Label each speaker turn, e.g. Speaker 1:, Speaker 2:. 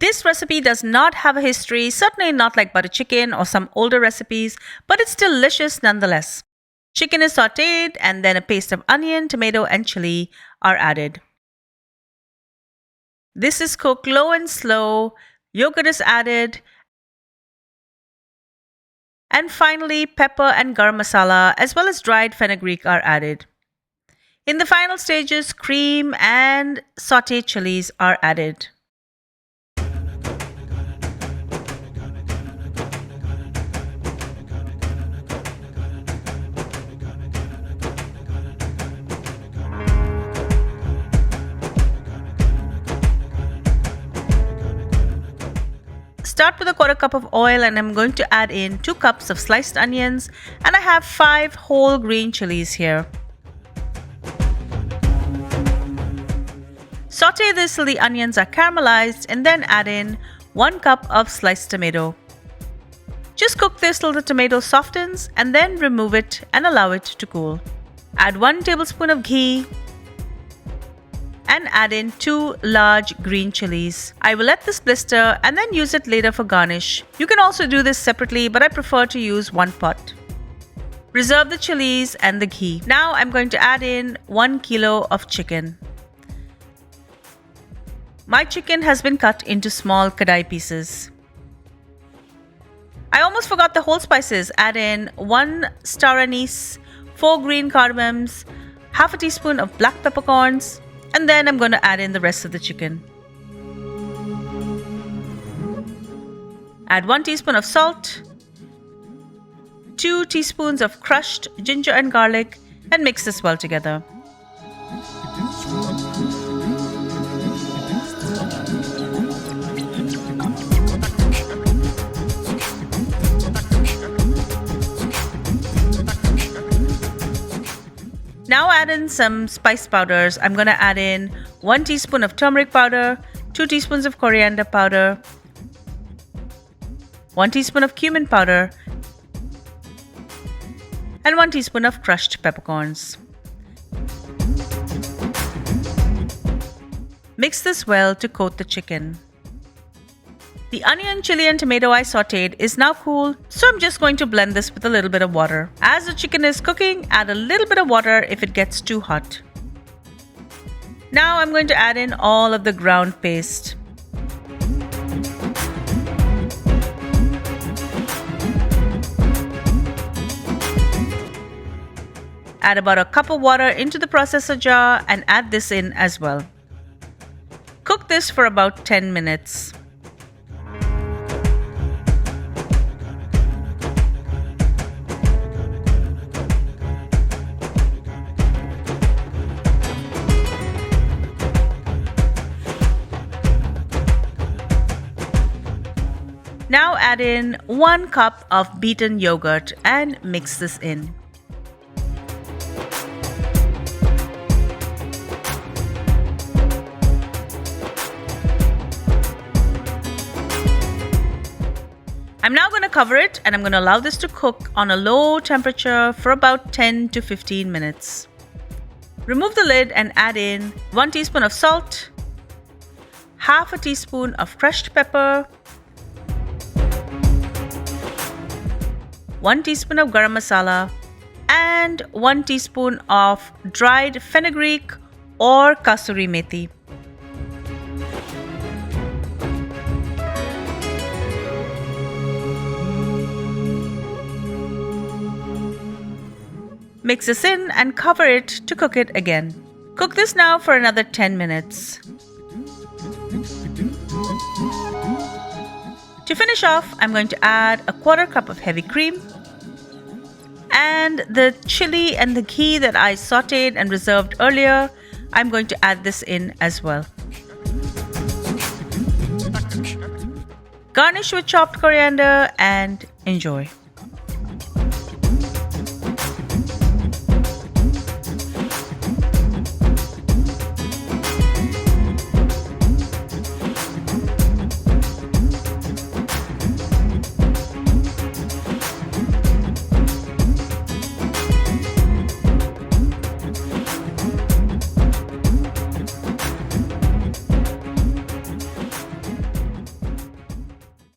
Speaker 1: This recipe does not have a history, certainly not like butter chicken or some older recipes, but it's delicious nonetheless. Chicken is sautéed and then a paste of onion, tomato and chili are added. This is cooked low and slow, yogurt is added, and finally pepper and garam masala as well as dried fenugreek are added. In the final stages, cream and sautéed chilies are added. Start with a quarter cup of oil and I'm going to add in 2 cups of sliced onions, and I have 5 whole green chilies here. Sauté this till the onions are caramelized and then add in 1 cup of sliced tomato. Just cook this till the tomato softens and then remove it and allow it to cool. Add 1 tablespoon of ghee and add in 2 large green chilies. I will let this blister and then use it later for garnish. You can also do this separately, but I prefer to use one pot. Reserve the chilies and the ghee. Now I'm going to add in 1 kilo of chicken. My chicken has been cut into small kadai pieces. I almost forgot the whole spices. Add in 1 star anise, 4 green cardamoms, half a teaspoon of black peppercorns, and then I'm going to add in the rest of the chicken. Add 1 teaspoon of salt, 2 teaspoons of crushed ginger and garlic, and mix this well together. Now add in some spice powders. I'm going to add in 1 teaspoon of turmeric powder, 2 teaspoons of coriander powder, 1 teaspoon of cumin powder, and 1 teaspoon of crushed peppercorns. Mix this well to coat the chicken. The onion, chili and tomato I sautéed is now cool, so I'm just going to blend this with a little bit of water. As the chicken is cooking, add a little bit of water if it gets too hot. Now I'm going to add in all of the ground paste. Add about a cup of water into the processor jar and add this in as well. Cook this for about 10 minutes. Now add in 1 cup of beaten yogurt and mix this in. I'm now going to cover it and I'm going to allow this to cook on a low temperature for about 10 to 15 minutes. Remove the lid and add in 1 teaspoon of salt, half a teaspoon of crushed pepper, 1 teaspoon of garam masala, and 1 teaspoon of dried fenugreek or kasuri methi. Mix this in and cover it to cook it again. Cook this now for another 10 minutes. To finish off, I'm going to add a quarter cup of heavy cream and the chili and the ghee that I sautéed and reserved earlier. I'm going to add this in as well. Garnish with chopped coriander and enjoy.